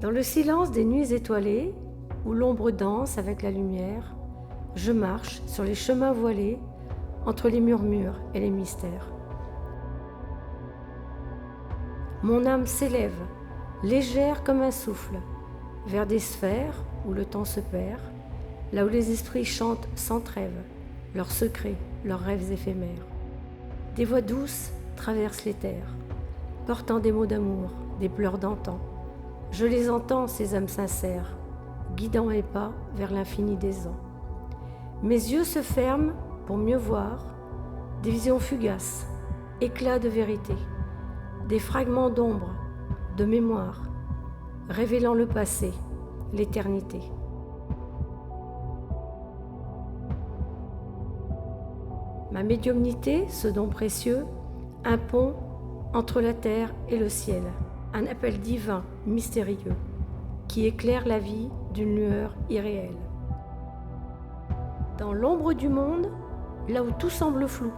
Dans le silence des nuits étoilées, où l'ombre danse avec la lumière, je marche sur les chemins voilés, entre les murmures et les mystères. Mon âme s'élève, légère comme un souffle, vers des sphères où le temps se perd, là où les esprits chantent sans trêve, leurs secrets, leurs rêves éphémères. Des voix douces traversent les terres, portant des mots d'amour, des pleurs d'antan. Je les entends, ces âmes sincères, guidant mes pas vers l'infini des ans. Mes yeux se ferment pour mieux voir des visions fugaces, éclats de vérité, des fragments d'ombre, de mémoire, révélant le passé, l'éternité. Ma médiumnité, ce don précieux, un pont entre la terre et le ciel, un appel divin, mystérieux, qui éclaire la vie d'une lueur irréelle. Dans l'ombre du monde, là où tout semble flou,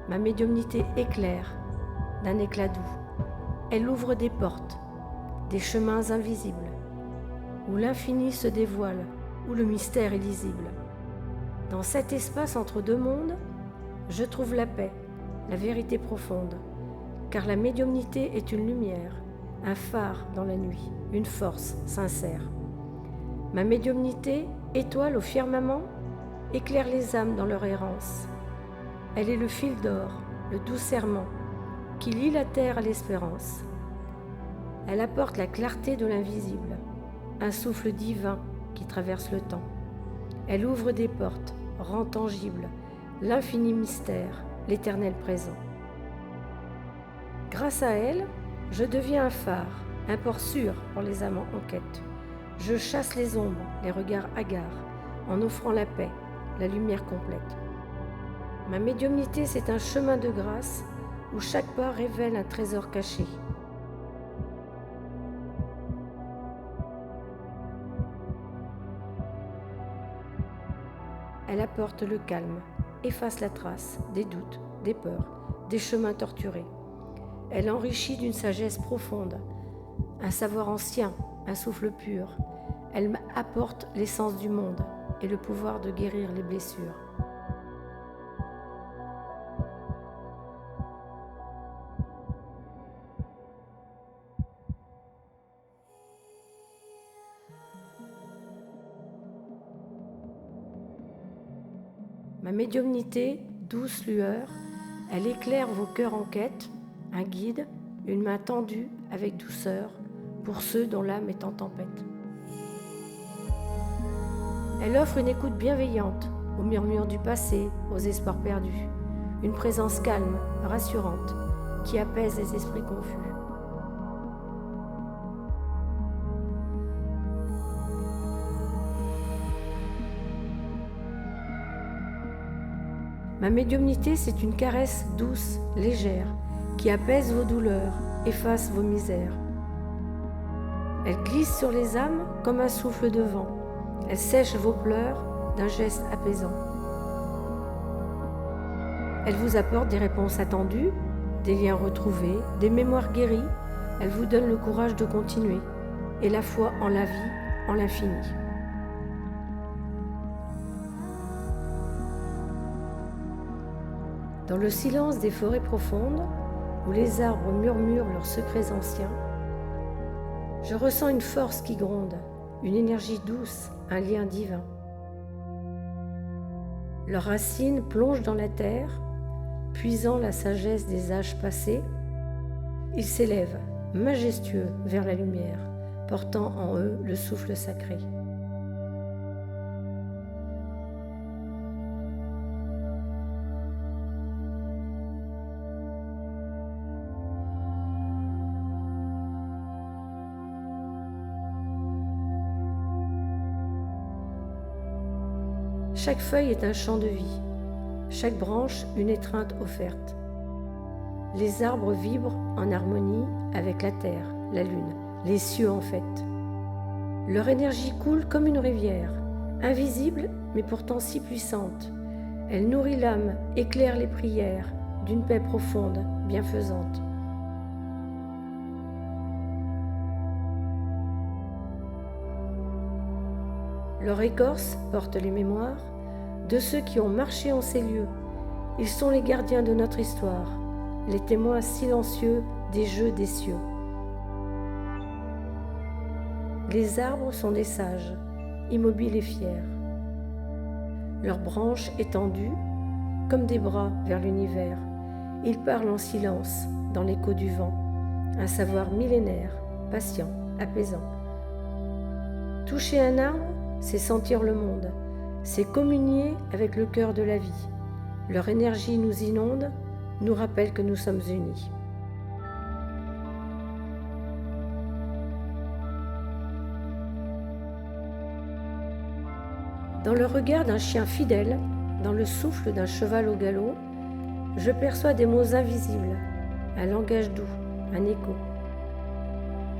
ma médiumnité éclaire d'un éclat doux. Elle ouvre des portes, des chemins invisibles, où l'infini se dévoile, où le mystère est lisible. Dans cet espace entre deux mondes, je trouve la paix, la vérité profonde, car la médiumnité est une lumière, un phare dans la nuit, une force sincère. Ma médiumnité, étoile au firmament, éclaire les âmes dans leur errance. Elle est le fil d'or, le doux serment, qui lie la terre à l'espérance. Elle apporte la clarté de l'invisible, un souffle divin qui traverse le temps. Elle ouvre des portes, rend tangible l'infini mystère, l'éternel présent. Grâce à elle, je deviens un phare, un port sûr pour les âmes en quête. Je chasse les ombres, les regards hagards, en offrant la paix, la lumière complète. Ma médiumnité, c'est un chemin de grâce où chaque pas révèle un trésor caché. Elle apporte le calme, efface la trace des doutes, des peurs, des chemins torturés. Elle enrichit d'une sagesse profonde, un savoir ancien, un souffle pur. Elle m'apporte l'essence du monde et le pouvoir de guérir les blessures. Ma médiumnité, douce lueur, elle éclaire vos cœurs en quête, un guide, une main tendue avec douceur pour ceux dont l'âme est en tempête. Elle offre une écoute bienveillante aux murmures du passé, aux espoirs perdus, une présence calme, rassurante, qui apaise les esprits confus. Ma médiumnité, c'est une caresse douce, légère, qui apaise vos douleurs, efface vos misères. Elle glisse sur les âmes comme un souffle de vent. Elle sèche vos pleurs d'un geste apaisant. Elle vous apporte des réponses attendues, des liens retrouvés, des mémoires guéries. Elle vous donne le courage de continuer et la foi en la vie, en l'infini. Dans le silence des forêts profondes, où les arbres murmurent leurs secrets anciens, je ressens une force qui gronde, une énergie douce, un lien divin. Leurs racines plongent dans la terre, puisant la sagesse des âges passés. Ils s'élèvent, majestueux, vers la lumière, portant en eux le souffle sacré. Chaque feuille est un chant de vie, chaque branche une étreinte offerte. Les arbres vibrent en harmonie avec la terre, la lune, les cieux en fête. Leur énergie coule comme une rivière, invisible mais pourtant si puissante. Elle nourrit l'âme, éclaire les prières d'une paix profonde, bienfaisante. Leur écorce porte les mémoires de ceux qui ont marché en ces lieux. Ils sont les gardiens de notre histoire, les témoins silencieux des jeux des cieux. Les arbres sont des sages, immobiles et fiers. Leurs branches étendues, comme des bras vers l'univers, ils parlent en silence dans l'écho du vent, un savoir millénaire, patient, apaisant. Toucher un arbre, c'est sentir le monde, c'est communier avec le cœur de la vie. Leur énergie nous inonde, nous rappelle que nous sommes unis. Dans le regard d'un chien fidèle, dans le souffle d'un cheval au galop, je perçois des mots invisibles, un langage doux, un écho.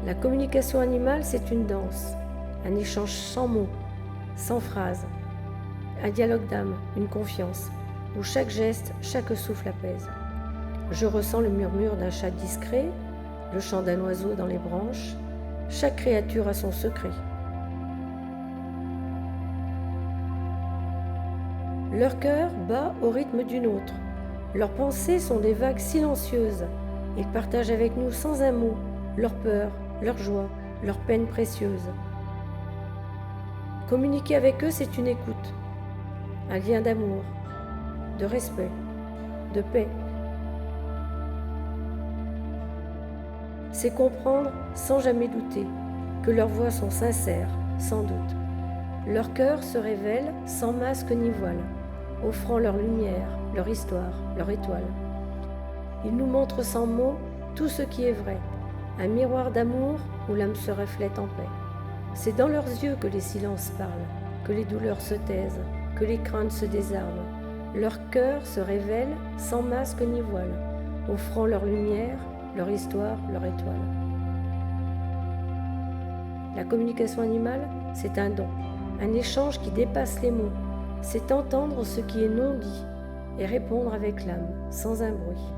La communication animale, c'est une danse, un échange sans mots, sans phrases, un dialogue d'âme, une confiance, où chaque geste, chaque souffle apaise. Je ressens le murmure d'un chat discret, le chant d'un oiseau dans les branches, chaque créature a son secret. Leur cœur bat au rythme du nôtre. Leurs pensées sont des vagues silencieuses. Ils partagent avec nous sans un mot leurs peurs, leurs joies, leurs peines précieuses. Communiquer avec eux, c'est une écoute, un lien d'amour, de respect, de paix. C'est comprendre sans jamais douter que leurs voix sont sincères, sans doute. Leur cœur se révèle sans masque ni voile, offrant leur lumière, leur histoire, leur étoile. Ils nous montrent sans mots tout ce qui est vrai, un miroir d'amour où l'âme se reflète en paix. C'est dans leurs yeux que les silences parlent, que les douleurs se taisent, que les craintes se désarment. Leur cœur se révèle sans masque ni voile, offrant leur lumière, leur histoire, leur étoile. La communication animale, c'est un don, un échange qui dépasse les mots. C'est entendre ce qui est non dit et répondre avec l'âme, sans un bruit.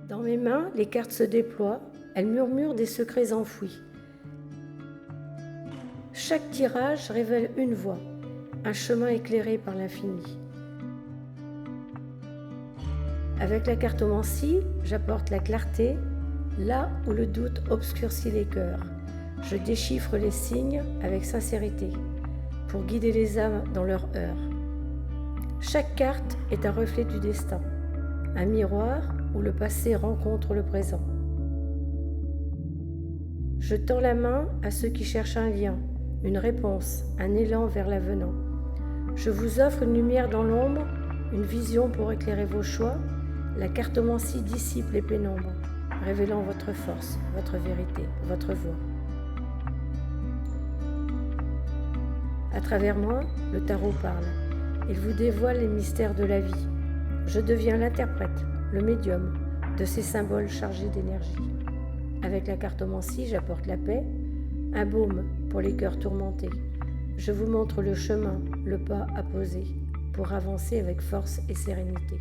Dans mes mains, les cartes se déploient, elles murmurent des secrets enfouis. Chaque tirage révèle une voie, un chemin éclairé par l'infini. Avec la cartomancie, j'apporte la clarté là où le doute obscurcit les cœurs. Je déchiffre les signes avec sincérité pour guider les âmes dans leur heure. Chaque carte est un reflet du destin, un miroir où le passé rencontre le présent. Je tends la main à ceux qui cherchent un lien, une réponse, un élan vers l'avenant. Je vous offre une lumière dans l'ombre, une vision pour éclairer vos choix. La cartomancie dissipe les pénombres, révélant votre force, votre vérité, votre voix. À travers moi, le tarot parle. Il vous dévoile les mystères de la vie. Je deviens l'interprète, le médium de ces symboles chargés d'énergie. Avec la cartomancie, j'apporte la paix, un baume pour les cœurs tourmentés. Je vous montre le chemin, le pas à poser pour avancer avec force et sérénité.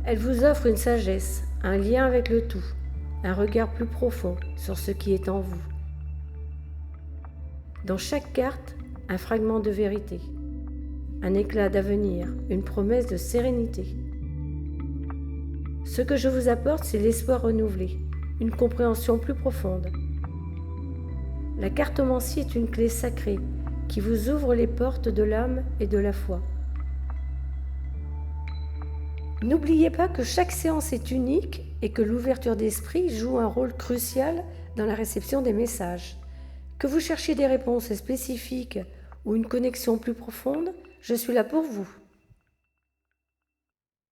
Elle vous offre une sagesse, un lien avec le tout, un regard plus profond sur ce qui est en vous. Dans chaque carte, un fragment de vérité, un éclat d'avenir, une promesse de sérénité. Ce que je vous apporte, c'est l'espoir renouvelé, une compréhension plus profonde. La cartomancie est une clé sacrée qui vous ouvre les portes de l'âme et de la foi. N'oubliez pas que chaque séance est unique et que l'ouverture d'esprit joue un rôle crucial dans la réception des messages. Que vous cherchiez des réponses spécifiques ou une connexion plus profonde, je suis là pour vous.